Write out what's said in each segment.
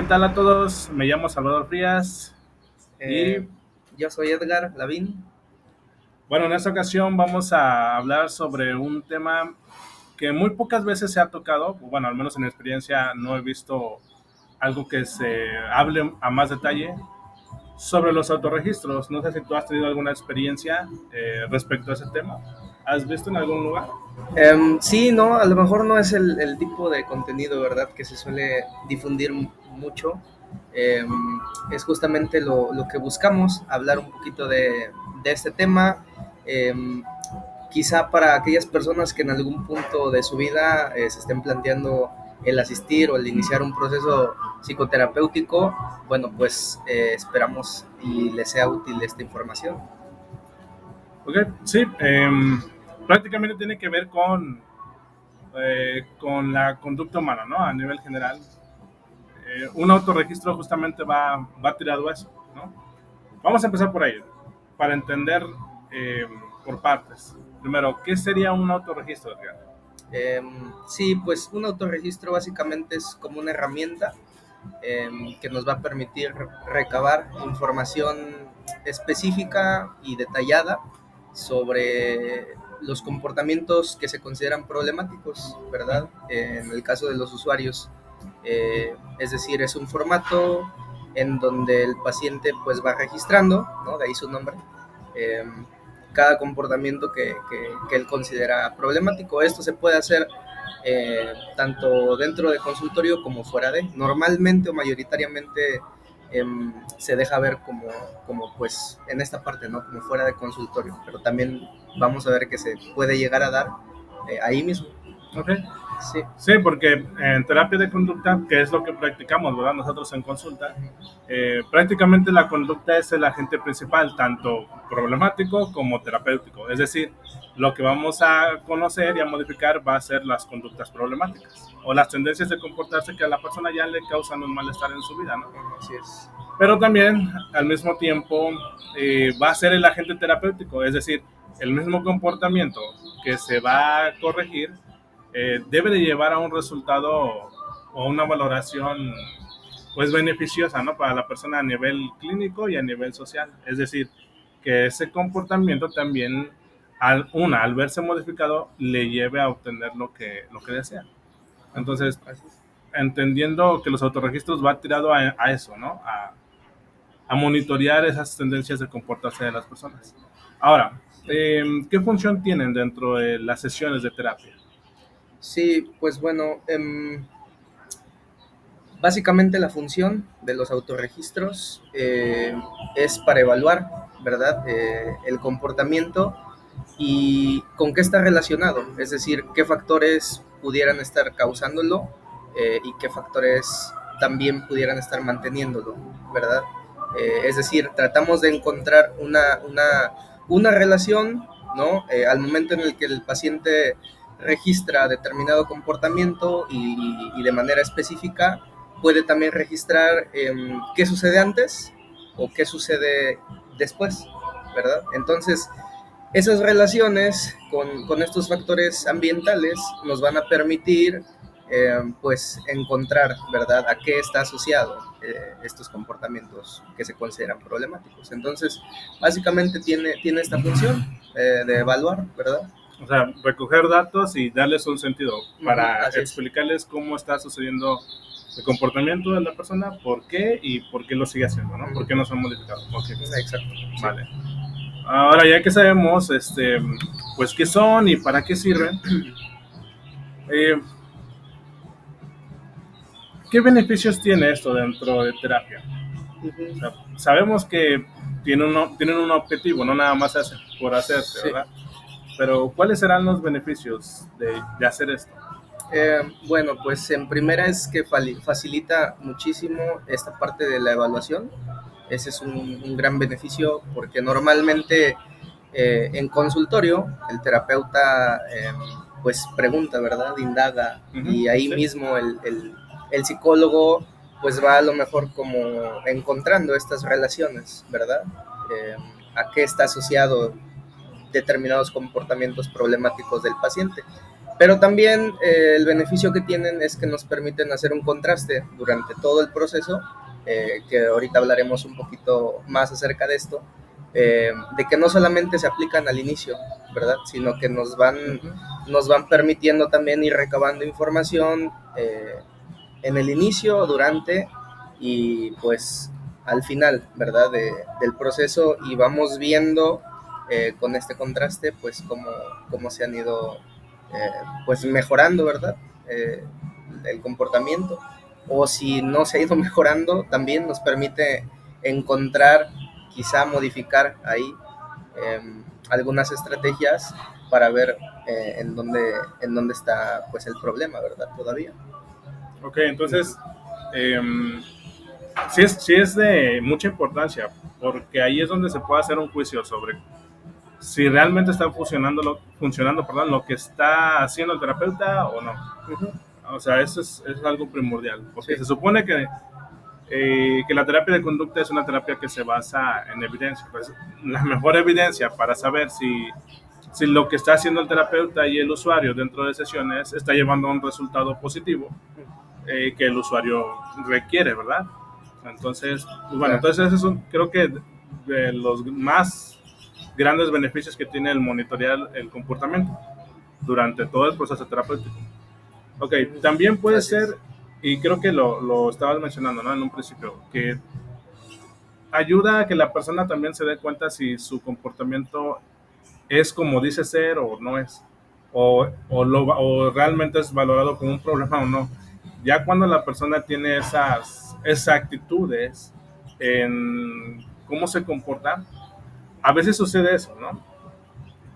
tal a todos? Me llamo Salvador Frías y Eh, yo soy Edgar Lavín. bueno, en esta ocasión vamos a hablar sobre un tema que muy pocas veces se ha tocado. Bueno, al menos en mi experiencia no he visto algo que se hable a más detalle sobre los autorregistros. No sé si tú has tenido alguna experiencia respecto a ese tema. ¿Has visto en algún lugar? Sí, no, a lo mejor no es el tipo de contenido, ¿verdad?, que se suele difundir mucho. Em, es justamente lo que buscamos, hablar un poquito de este tema. Em, Quizá para aquellas personas que en algún punto de su vida se estén planteando el asistir o el iniciar un proceso psicoterapéutico, bueno, pues esperamos y les sea útil esta información. Ok, sí, prácticamente tiene que ver con la conducta humana, ¿no? A nivel general. Un autorregistro justamente va tirado a eso, ¿no? Vamos a empezar por ahí, para entender eh, por partes. Primero, ¿qué sería un autorregistro, Edgar? Sí, pues un autorregistro básicamente es como una herramienta que nos va a permitir recabar información específica y detallada sobre los comportamientos que se consideran problemáticos, ¿verdad? En el caso de los usuarios, es decir, es un formato en donde el paciente pues va registrando, ¿no? De ahí su nombre, eh, cada comportamiento que él considera problemático. Esto se puede hacer tanto dentro de consultorio como fuera de. Normalmente o mayoritariamente se deja ver como pues en esta parte, ¿no? Como fuera de consultorio, pero también vamos a ver que se puede llegar a dar ahí mismo. Ok. Sí. Sí, porque en terapia de conducta, que es lo que practicamos, ¿verdad? Nosotros en consulta, prácticamente la conducta es el agente principal, tanto problemático como terapéutico. Es decir, lo que vamos a conocer y a modificar va a ser las conductas problemáticas o las tendencias de comportarse que a la persona ya le causan un malestar en su vida, ¿no? Así es. Pero también, al mismo tiempo, va a ser el agente terapéutico, es decir, el mismo comportamiento que se va a corregir debe de llevar a un resultado o una valoración pues beneficiosa, ¿no? Para la persona a nivel clínico y a nivel social. Es decir, que ese comportamiento también, al verse modificado, le lleve a obtener lo que desea. Entonces, Así es. entendiendo que los autorregistros va tirado a eso, ¿no? A monitorear esas tendencias de comportarse de las personas. Ahora, ¿qué función tienen dentro de las sesiones de terapia? Sí, pues bueno, básicamente la función de los autorregistros es para evaluar, ¿verdad? El comportamiento y con qué está relacionado, es decir, qué factores pudieran estar causándolo y qué factores también pudieran estar manteniéndolo, ¿verdad? Es decir, tratamos de encontrar una relación, ¿no? Al momento en el que el paciente registra determinado comportamiento y de manera específica puede también registrar qué sucede antes o qué sucede después, ¿verdad? Entonces, esas relaciones con estos factores ambientales nos van a permitir pues encontrar, ¿verdad?, a qué está asociado estos comportamientos que se consideran problemáticos. Entonces, básicamente tiene esta función de evaluar, ¿verdad? O sea, recoger datos y darles un sentido para Así es. explicarles cómo está sucediendo el comportamiento de la persona, por qué y por qué lo sigue haciendo, ¿no? ¿Por qué no se han modificado? Okay. Exacto. Sí. Vale. Ahora, ya que sabemos, pues qué son y para qué sirven, eh, ¿qué beneficios tiene esto dentro de terapia? O sea, sabemos que tienen un objetivo, no nada más se hace por hacerse, Sí. ¿verdad? Pero, ¿cuáles serán los beneficios de hacer esto? Bueno, pues en primera es que facilita muchísimo esta parte de la evaluación. Ese es un gran beneficio porque normalmente en consultorio el terapeuta pues pregunta, ¿verdad? Indaga y ahí Sí. mismo el psicólogo pues va a lo mejor como encontrando estas relaciones, ¿verdad? Eh, a qué está asociado determinados comportamientos problemáticos del paciente. Pero también el beneficio que tienen es que nos permiten hacer un contraste durante todo el proceso, que ahorita hablaremos un poquito más acerca de esto, de que no solamente se aplican al inicio, ¿verdad? Sino que nos van permitiendo también ir recabando información en el inicio, durante y pues al final, ¿verdad? Del proceso, y vamos viendo con este contraste pues cómo se han ido pues mejorando, ¿verdad? El comportamiento, o si no se ha ido mejorando, también nos permite encontrar, quizá modificar ahí algunas estrategias para ver en dónde está pues el problema, ¿verdad? Todavía. Ok, entonces, sí es de mucha importancia, porque ahí es donde se puede hacer un juicio sobre si realmente está funcionando, perdón, lo que está haciendo el terapeuta o no. Uh-huh. O sea, eso es algo primordial, porque Sí. se supone que la terapia de conducta es una terapia que se basa en evidencia. Pues, la mejor evidencia para saber si lo que está haciendo el terapeuta y el usuario dentro de sesiones está llevando a un resultado positivo que el usuario requiere, ¿verdad? Entonces, pues bueno, Claro. entonces eso creo que de los más grandes beneficios que tiene el monitorear el comportamiento durante todo el proceso terapéutico. Ok, también puede Así es. ser, y creo que lo estabas mencionando, ¿no? En un principio, que ayuda a que la persona también se dé cuenta si su comportamiento es como dice ser o no es, o realmente es valorado como un problema o no. Ya cuando la persona tiene esas actitudes en cómo se comporta, a veces sucede eso, ¿no?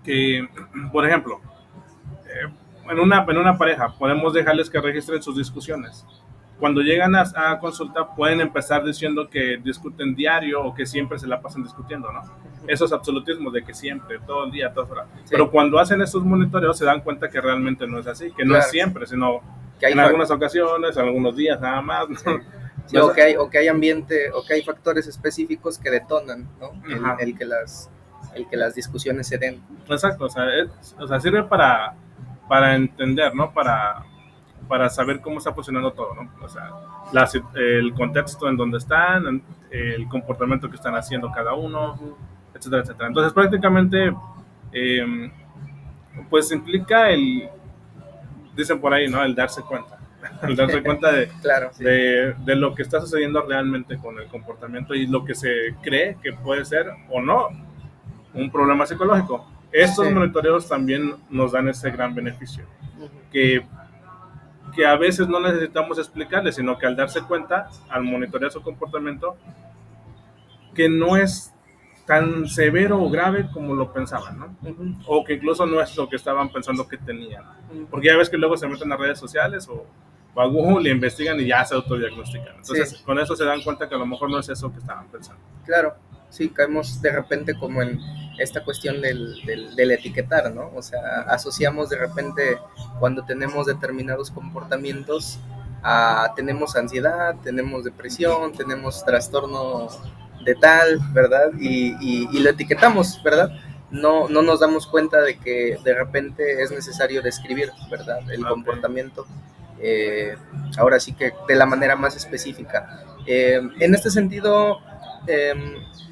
Que, por ejemplo, en una pareja podemos dejarles que registren sus discusiones. Cuando llegan a consulta pueden empezar diciendo que discuten diario o que siempre se la pasan discutiendo, ¿no? Esos absolutismos de que siempre, todo el día, todas horas. Sí. Pero cuando hacen estos monitoreos se dan cuenta que realmente no es así, que no Claro. es siempre, sino Que hay en algunas ocasiones, en algunos días nada más. ¿No? Sí. Sí, No es- o que hay ambiente, o que hay factores específicos que detonan, ¿no? Ajá. El que las discusiones se den. Exacto, o sea, sirve para entender, ¿no? Para saber cómo está funcionando todo, ¿no? O sea, el contexto en donde están, el comportamiento que están haciendo cada uno, etcétera, etcétera. Entonces, prácticamente, eh, pues implica dicen por ahí, ¿no? El darse cuenta. El darse cuenta Claro, sí. de lo que está sucediendo realmente con el comportamiento y lo que se cree que puede ser o no un problema psicológico. Estos Sí. monitoreos también nos dan ese gran beneficio, Ujú. que, que a veces no necesitamos explicarle, sino que al darse cuenta, al monitorear su comportamiento, que no es tan severo o grave como lo pensaban, ¿no? Ujú. O que incluso no es lo que estaban pensando que tenían. Ujú. Porque ya ves que luego se meten a redes sociales o a Google y investigan y ya se autodiagnostican. Entonces, Sí. con eso se dan cuenta que a lo mejor no es eso que estaban pensando. Claro, sí, caemos de repente como en esta cuestión del etiquetar, ¿no? O sea, asociamos de repente cuando tenemos determinados comportamientos a tenemos ansiedad, tenemos depresión, tenemos trastorno de tal, ¿verdad? Y lo etiquetamos, ¿verdad? No nos damos cuenta de que de repente es necesario describir, ¿verdad? El comportamiento, eh, ahora sí que de la manera más específica. En este sentido,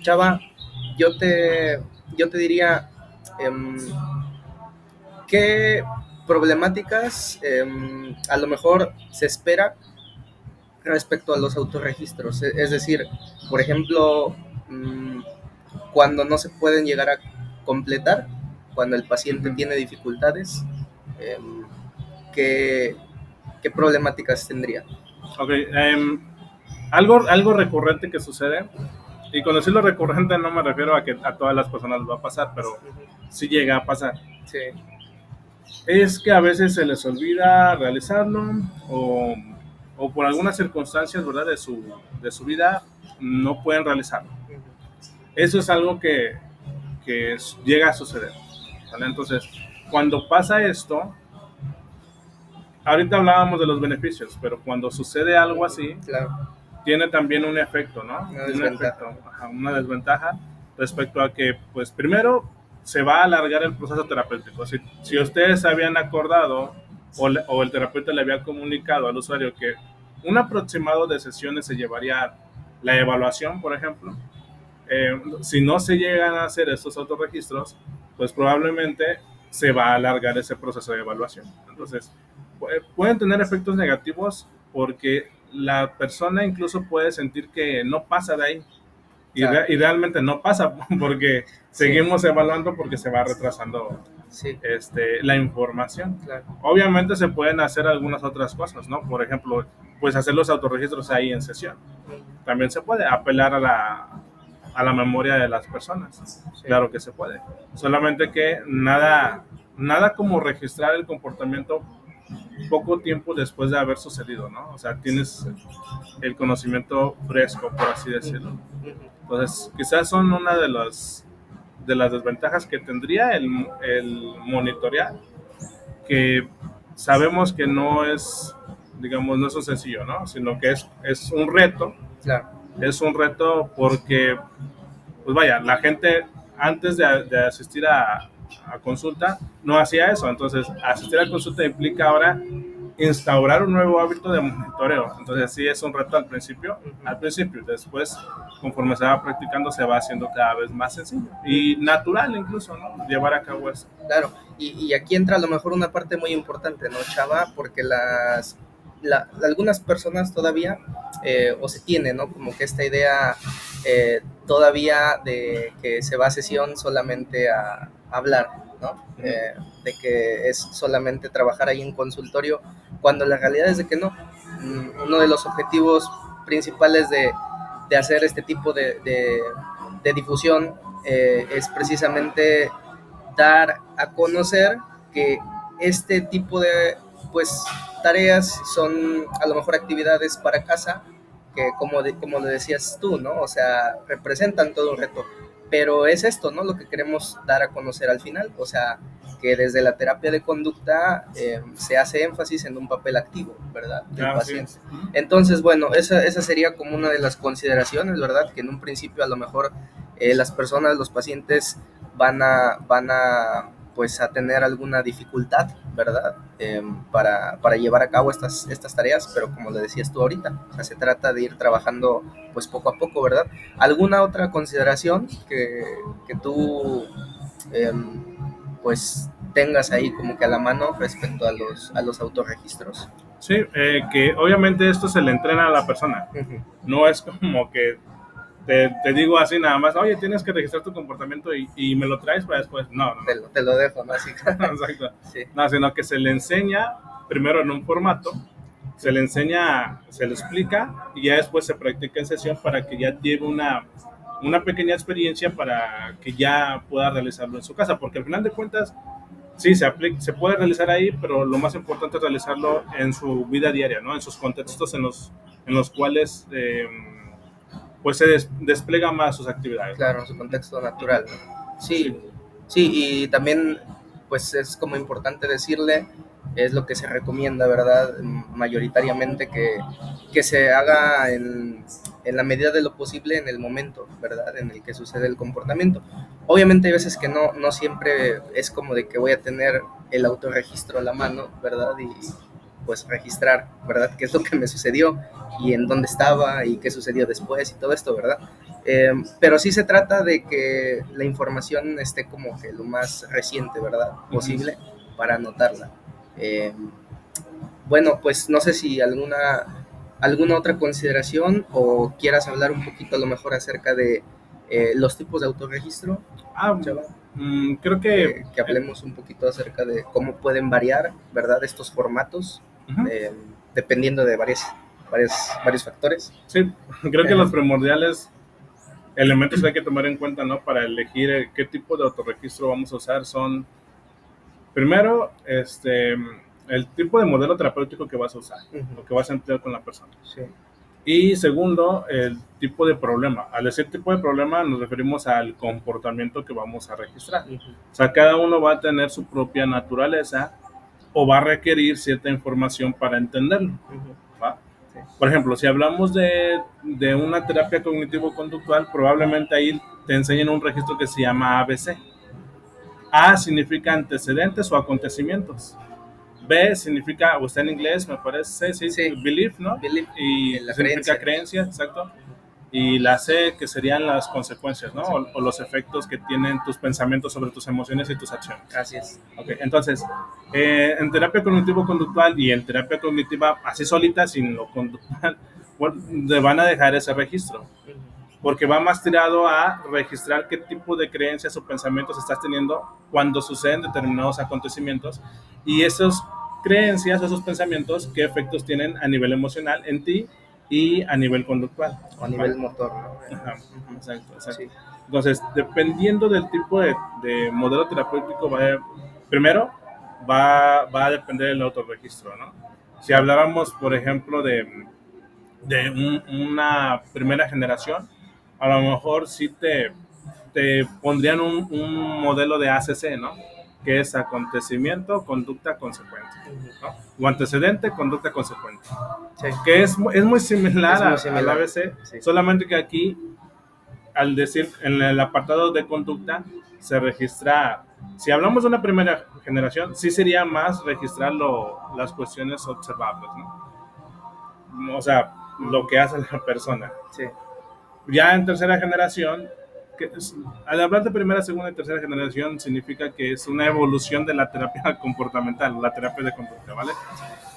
Chava, yo te, yo te diría, ¿qué problemáticas a lo mejor se espera respecto a los autorregistros? Es decir, por ejemplo, cuando no se pueden llegar a completar, cuando el paciente tiene dificultades, ¿qué, ¿qué problemáticas tendría? Ok, algo recurrente que sucede, y cuando decirlo recurrente no me refiero a que a todas las personas les va a pasar, pero sí llega a pasar, Sí. es que a veces se les olvida realizarlo o por algunas circunstancias, ¿verdad? De su vida no pueden realizarlo. Eso es algo que llega a suceder, ¿vale? Entonces, cuando pasa esto, ahorita hablábamos de los beneficios, pero cuando sucede algo así, Claro. tiene también un efecto, ¿no? Una Un desventaja. efecto, una desventaja respecto a que, pues primero, se va a alargar el proceso terapéutico. Si ustedes habían acordado o el terapeuta le había comunicado al usuario que un aproximado de sesiones se llevaría la evaluación, por ejemplo, si no se llegan a hacer estos autorregistros, pues probablemente se va a alargar ese proceso de evaluación. Entonces, pueden tener efectos negativos porque la persona incluso puede sentir que no pasa de ahí. Claro. Y realmente no pasa porque seguimos evaluando porque se va retrasando la información. Claro. Obviamente se pueden hacer algunas otras cosas, ¿no? Por ejemplo, pues hacer los autorregistros ahí en sesión. También se puede apelar a la memoria de las personas. Claro que se puede. Solamente que nada como registrar el comportamiento poco tiempo después de haber sucedido, ¿no? O sea, tienes el conocimiento fresco, por así decirlo. Entonces, quizás son una de las desventajas que tendría el monitorear, que sabemos que no es, digamos, no es un sencillo, ¿no? Sino que es un reto. Claro. Es un reto porque, pues vaya, la gente antes de asistir a consulta no hacía eso. Entonces, asistir a consulta implica ahora instaurar un nuevo hábito de monitoreo. Entonces, sí es un reto al principio. Después, conforme se va practicando, se va haciendo cada vez más sencillo y natural incluso, ¿no? Llevar a cabo eso. Claro, y aquí entra a lo mejor una parte muy importante, ¿no, Chava? Porque algunas personas todavía, o se tiene, ¿no? Como que esta idea todavía de que se va a sesión solamente a hablar, ¿no? De que es solamente trabajar ahí en consultorio, cuando la realidad es de que no. Uno de los objetivos principales de hacer este tipo de difusión es precisamente dar a conocer que este tipo de tareas son a lo mejor actividades para casa que como lo decías tú, ¿no? O sea, representan todo un reto, pero es esto, ¿no? Lo que queremos dar a conocer al final, o sea, que desde la terapia de conducta se hace énfasis en un papel activo, ¿verdad? Del paciente. Sí. Entonces, bueno, esa sería como una de las consideraciones, ¿verdad? Que en un principio a lo mejor las personas, los pacientes van a pues a tener alguna dificultad, ¿verdad? Para llevar a cabo estas tareas, pero como le decías tú ahorita, o sea, se trata de ir trabajando pues poco a poco, ¿verdad? ¿Alguna otra consideración que tú pues tengas ahí como que a la mano respecto a los autorregistros? Sí, que obviamente esto se le entrena a la persona. No es como que te digo así nada más, oye, tienes que registrar tu comportamiento y me lo traes para después. No. Te lo dejo, ¿no? Así. Exacto. Sí. No, sino que se le enseña primero en un formato, se le enseña, se le explica y ya después se practica en sesión para que ya lleve una pequeña experiencia para que ya pueda realizarlo en su casa, porque al final de cuentas, sí, se puede realizar ahí, pero lo más importante es realizarlo en su vida diaria, ¿no? En sus contextos en los cuales pues se despliega más sus actividades. Claro, en su contexto natural, ¿no? Sí, y también pues es como importante decirle, es lo que se recomienda, ¿verdad? Mayoritariamente que se haga en la medida de lo posible en el momento, ¿verdad? En el que sucede el comportamiento. Obviamente hay veces que no siempre es como de que voy a tener el autorregistro a la mano, ¿verdad? Y pues registrar, ¿verdad? ¿Qué es lo que me sucedió? Y en dónde estaba y qué sucedió después y todo esto, ¿verdad? Pero sí se trata de que la información esté como que lo más reciente, ¿verdad? Posible para anotarla. Bueno, pues no sé si alguna otra consideración o quieras hablar un poquito a lo mejor acerca de los tipos de autorregistro. Creo que hablemos un poquito acerca de cómo pueden variar, ¿verdad? Estos formatos, dependiendo de varios factores. Sí, creo que los primordiales elementos que hay que tomar en cuenta, ¿no? Para elegir qué tipo de autorregistro vamos a usar son, primero, el tipo de modelo terapéutico que vas a usar, o que vas a emplear con la persona. Sí. Y segundo, el tipo de problema. Al decir tipo de problema nos referimos al comportamiento que vamos a registrar. O sea, cada uno va a tener su propia naturaleza o va a requerir cierta información para entenderlo. ¿Va? Sí. Por ejemplo, si hablamos de una terapia cognitivo-conductual, probablemente ahí te enseñen un registro que se llama ABC. A significa antecedentes o acontecimientos. B significa, o está en inglés, me parece, sí, Sí. belief, ¿no? Belief, Y la significa creencia. creencia, exacto. Y la C, que serían las consecuencias, ¿no? O los efectos que tienen tus pensamientos sobre tus emociones y tus acciones. Así es. Ok, entonces, en terapia cognitivo-conductual y en terapia cognitiva, así solita, sin lo conductual, bueno, te van a dejar ese registro, porque va más tirado a registrar qué tipo de creencias o pensamientos estás teniendo cuando suceden determinados acontecimientos y esas creencias o esos pensamientos, qué efectos tienen a nivel emocional en ti y a nivel conductual. O a nivel motor, ¿no? Ajá, exacto, exacto. Sí. Entonces, dependiendo del tipo de modelo terapéutico, primero va a depender del autorregistro, ¿no? Si habláramos, por ejemplo, de una primera generación, a lo mejor sí te pondrían un modelo de ACC, ¿no? Que es acontecimiento, conducta, consecuencia, ¿no? O antecedente, conducta, consecuente. Sí. Que es muy similar, Es muy similar. al ABC, Sí. solamente que aquí, al decir en el apartado de conducta, se registra, si hablamos de una primera generación, sí sería más registrar las cuestiones observables, ¿no? O sea, lo que hace la persona. Sí. Ya en tercera generación, al hablar de primera, segunda y tercera generación, significa que es una evolución de la terapia comportamental, la terapia de conducta, ¿vale?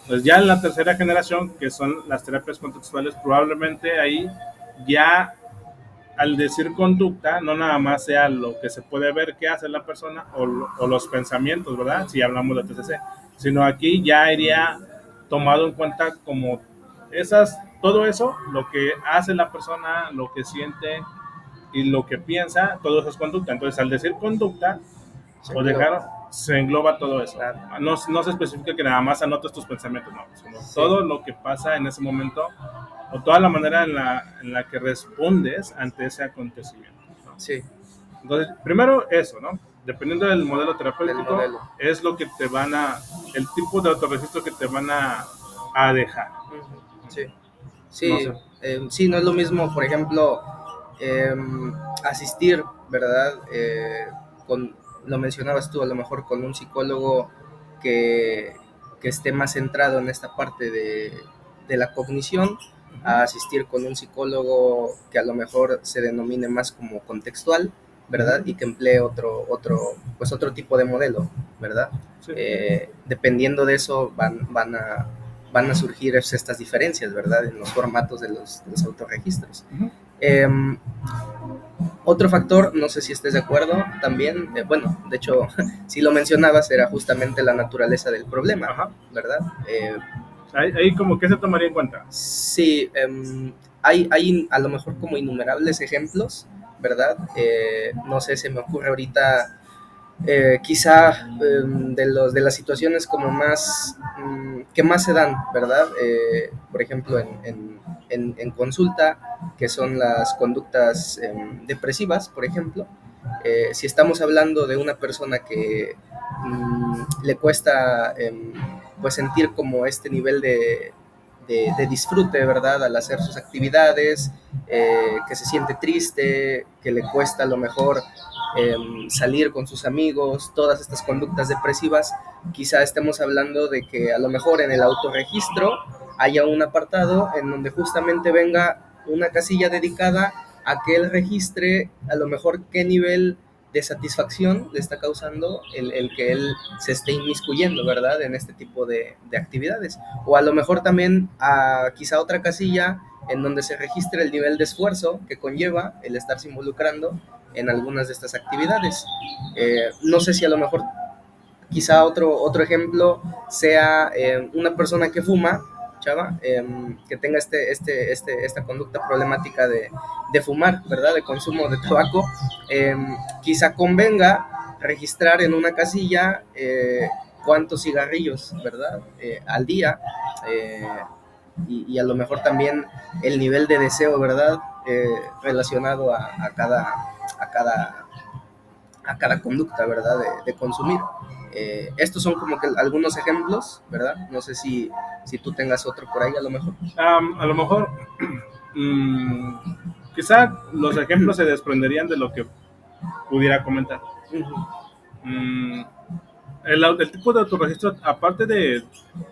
Pues ya en la tercera generación, que son las terapias contextuales, probablemente ahí ya al decir conducta, no nada más sea lo que se puede ver que hace la persona o los pensamientos, ¿verdad? Si hablamos de TCC, sino aquí ya iría tomado en cuenta como todo eso, lo que hace la persona, lo que siente y lo que piensa, todo eso es conducta. Entonces, al decir conducta, o dejar, se engloba todo eso. Claro. No se especifica que nada más anotes tus pensamientos, no, sino Sí. todo lo que pasa en ese momento o toda la manera en la que respondes ante ese acontecimiento, ¿no? Sí. Entonces, primero eso, ¿no? Dependiendo del modelo terapéutico, Del modelo. es lo que te van el tipo de autorregistro que te van a dejar. Sí. Sí, No sé. Sí, no es lo mismo, por ejemplo, asistir, ¿verdad? Lo mencionabas tú, a lo mejor con un psicólogo que esté más centrado en esta parte de la cognición, a asistir con un psicólogo que a lo mejor se denomine más como contextual, ¿verdad? Y que emplee pues otro tipo de modelo, ¿verdad? Sí. Dependiendo de eso van a surgir estas diferencias, ¿verdad? En los formatos de los autorregistros. Otro factor, no sé si estés de acuerdo también, bueno, de hecho, si lo mencionabas, era justamente la naturaleza del problema, Ajá. ¿verdad? Ahí como que se tomaría en cuenta. Sí, hay a lo mejor como innumerables ejemplos, ¿verdad? No sé, se me ocurre ahorita quizá de las situaciones como más que más se dan, ¿verdad? Por ejemplo, en consulta, que son las conductas depresivas, por ejemplo. Si estamos hablando de una persona que le cuesta pues sentir como este nivel de disfrute, ¿verdad? Al hacer sus actividades, que se siente triste, que le cuesta a lo mejor salir con sus amigos, todas estas conductas depresivas, quizá estemos hablando de que a lo mejor en el autorregistro haya un apartado en donde justamente venga una casilla dedicada a que él registre a lo mejor qué nivel de satisfacción le está causando el que él se esté inmiscuyendo, ¿verdad? En este tipo de actividades. O a lo mejor también quizá otra casilla en donde se registre el nivel de esfuerzo que conlleva el estarse involucrando en algunas de estas actividades. No sé si a lo mejor quizá otro ejemplo sea una persona que fuma, chava, que tenga esta conducta problemática de fumar, ¿verdad? De consumo de tabaco, quizá convenga registrar en una casilla cuántos cigarrillos, ¿verdad? Al día, y a lo mejor también el nivel de deseo, ¿verdad? Relacionado a cada conducta, ¿verdad? De consumir. Estos son como que algunos ejemplos, ¿verdad? No sé si tú tengas otro por ahí, a lo mejor. A lo mejor, quizá los ejemplos se desprenderían de lo que pudiera comentar. Mm, el tipo de autorregistro, aparte de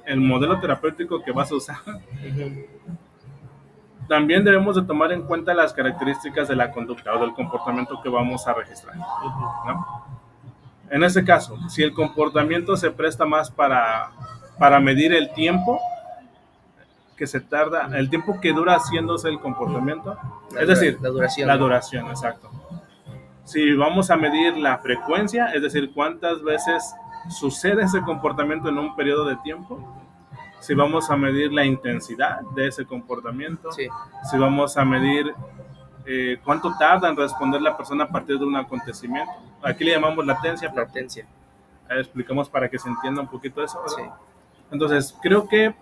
el modelo terapéutico que vas a usar, Ujú. también debemos de tomar en cuenta las características de la conducta o del comportamiento que vamos a registrar, Ujú. ¿no? En ese caso, si el comportamiento se presta más para medir el tiempo que se tarda, el tiempo que dura haciéndose el comportamiento, es decir, La duración, la ¿no? duración, exacto. Si vamos a medir la frecuencia, es decir, cuántas veces sucede ese comportamiento en un periodo de tiempo, si vamos a medir la intensidad de ese comportamiento, Sí, si vamos a medir cuánto tarda en responder la persona a partir de un acontecimiento. Aquí le llamamos latencia, pero latencia. explicamos para que se entienda un poquito eso, Sí. ¿verdad? Entonces, creo que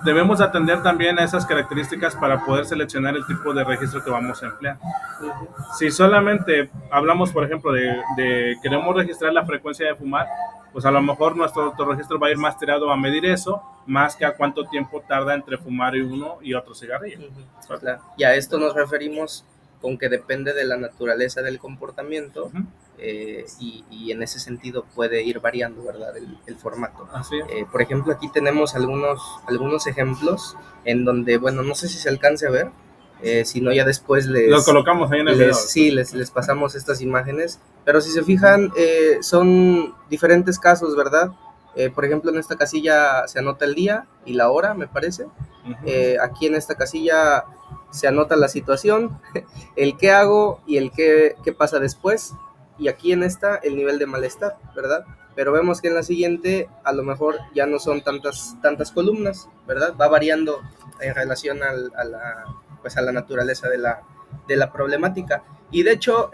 debemos atender también a esas características para poder seleccionar el tipo de registro que vamos a emplear. Ujú. Si solamente hablamos, por ejemplo, de queremos registrar la frecuencia de fumar, pues a lo mejor nuestro autorregistro va a ir más tirado a medir eso, más que a cuánto tiempo tarda entre fumar uno y otro cigarrillo. Ujú. Claro. Y a esto nos referimos con que depende de la naturaleza del comportamiento, Uh-huh. y en ese sentido puede ir variando, ¿verdad? El formato. Así es. Por ejemplo, aquí tenemos algunos ejemplos en donde, bueno, no sé si se alcance a ver, si no ya después Lo colocamos ahí en el video. sí, les pasamos estas imágenes, pero si se fijan, son diferentes casos, ¿verdad? Por ejemplo, en esta casilla se anota el día y la hora, me parece. Aquí en esta casilla se anota la situación, el qué hago y el qué pasa después, y aquí en esta el nivel de malestar, ¿verdad? Pero vemos que en la siguiente a lo mejor ya no son tantas columnas, ¿verdad? Va variando en relación pues a la naturaleza de la problemática. Y de hecho,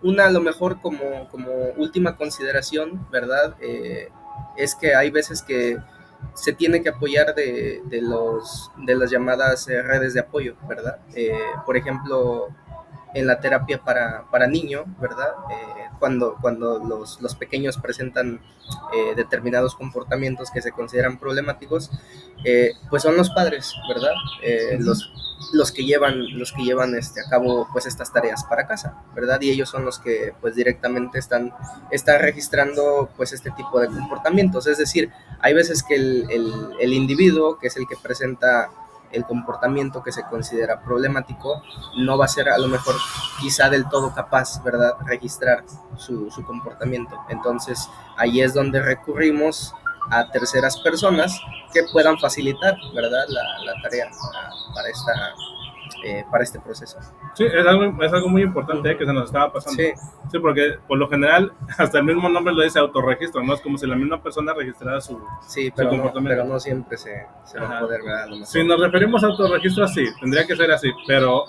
una a lo mejor como última consideración, ¿verdad? Es que hay veces que se tiene que apoyar de las llamadas redes de apoyo, ¿verdad? Por ejemplo, en la terapia para niño, ¿verdad? Cuando los pequeños presentan determinados comportamientos que se consideran problemáticos, pues son los padres, ¿verdad? Los que llevan a cabo pues estas tareas para casa, ¿verdad? Y ellos son los que pues directamente están registrando pues este tipo de comportamientos. Es decir, hay veces que el individuo, que es el que presenta el comportamiento que se considera problemático, no va a ser a lo mejor quizá del todo capaz, ¿verdad?, registrar su comportamiento. Entonces ahí es donde recurrimos a terceras personas que puedan facilitar, ¿verdad?, la tarea para este proceso. Sí, es algo muy importante que se nos estaba pasando. Sí. Sí, porque por lo general, hasta el mismo nombre lo dice autorregistro, ¿no? Es como si la misma persona registrara su comportamiento. Pero no siempre se va a poder, ¿verdad? Si nos referimos a autorregistro, sí, tendría que ser así, pero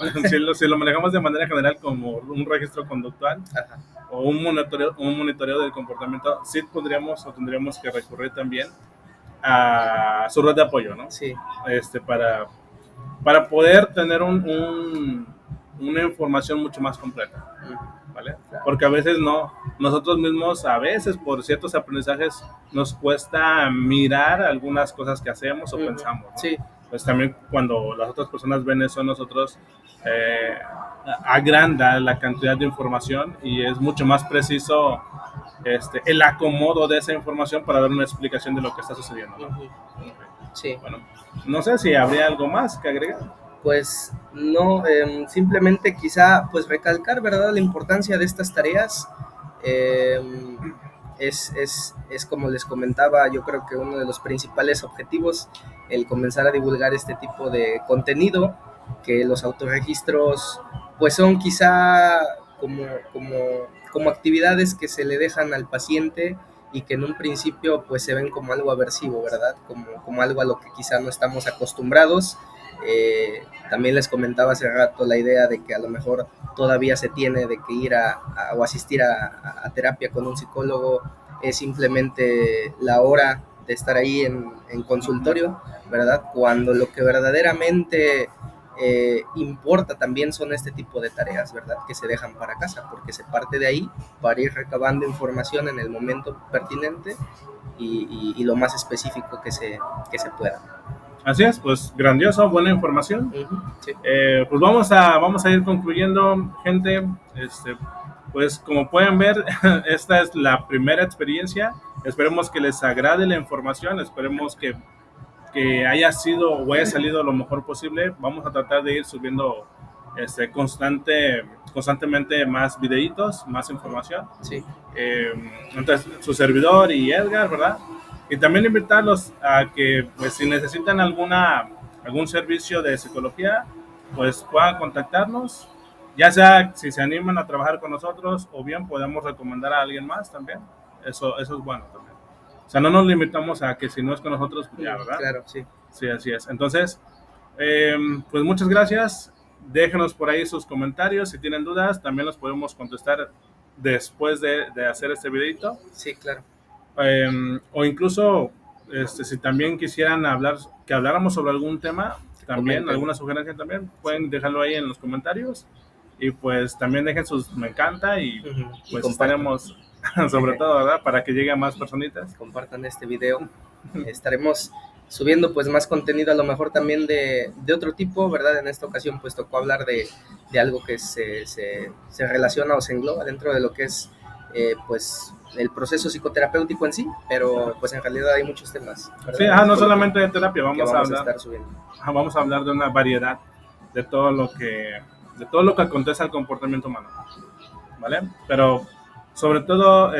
si lo manejamos de manera general como un registro conductual, ajá, o un monitoreo del comportamiento, sí podríamos o tendríamos que recurrir también a su red de apoyo, ¿no? Sí. Para poder tener una información mucho más completa, ¿vale? Porque a veces nosotros mismos, a veces por ciertos aprendizajes, nos cuesta mirar algunas cosas que hacemos o pensamos, ¿no? Sí. Pues también cuando las otras personas ven eso, nosotros agranda la cantidad de información y es mucho más preciso el acomodo de esa información para dar una explicación de lo que está sucediendo, ¿no? Sí. Bueno, no sé si habría algo más que agregar. Pues no, simplemente quizá pues recalcar, ¿verdad?, la importancia de estas tareas. Es como les comentaba, yo creo que uno de los principales objetivos, el comenzar a divulgar este tipo de contenido, que los autorregistros pues son quizá como actividades que se le dejan al paciente y que en un principio pues se ven como algo aversivo, ¿verdad? Como algo a lo que quizá no estamos acostumbrados. También les comentaba hace rato la idea de que a lo mejor todavía se tiene de que ir o asistir a terapia con un psicólogo es simplemente la hora de estar ahí en consultorio, ¿verdad? Cuando lo que verdaderamente importa también son este tipo de tareas, ¿verdad?, que se dejan para casa, porque se parte de ahí para ir recabando información en el momento pertinente y lo más específico que se pueda. Así es, pues grandioso, buena información. Sí. Pues vamos a ir concluyendo, gente. pues como pueden ver, esta es la primera experiencia. Esperemos que les agrade la información, esperemos que haya sido o haya salido lo mejor posible. Vamos a tratar de ir subiendo constantemente más videitos, más información. Sí. Entonces, su servidor y Edgar, ¿verdad? Y también invitarlos a que, pues, si necesitan algún servicio de psicología, pues puedan contactarnos, ya sea si se animan a trabajar con nosotros o bien podemos recomendar a alguien más también. Eso es bueno también. O sea, no nos limitamos a que si no es con nosotros, pues ya, ¿verdad? Claro, sí. Sí, así es. Entonces, pues muchas gracias. Déjenos por ahí sus comentarios. Si tienen dudas, también los podemos contestar después de hacer este videito. Sí, claro. O incluso, si también quisieran que habláramos sobre algún tema, también, Comenten. alguna sugerencia también, pueden dejarlo ahí en los comentarios. Y pues también dejen sus me encanta y pues y estaremos, sobre todo, ¿verdad? Para que llegue a más personitas. Compartan este video. Estaremos subiendo pues más contenido, a lo mejor también de otro tipo, ¿verdad? En esta ocasión pues tocó hablar de algo que se relaciona o se engloba dentro de lo que es pues el proceso psicoterapéutico en sí, pero pues en realidad hay muchos temas, ¿verdad? Sí, no solamente de terapia, vamos a estar subiendo. Vamos a hablar de una variedad de todo lo que acontece al comportamiento humano, ¿vale? Pero sobre todo,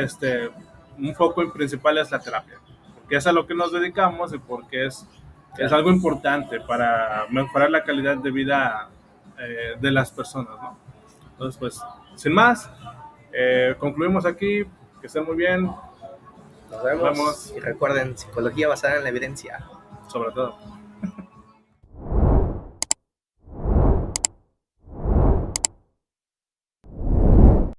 un foco principal es la terapia, porque es a lo que nos dedicamos y porque es algo importante para mejorar la calidad de vida de las personas, ¿no? Entonces, pues, sin más, concluimos aquí. Que estén muy bien. Nos vemos. Y recuerden, psicología basada en la evidencia. Sobre todo.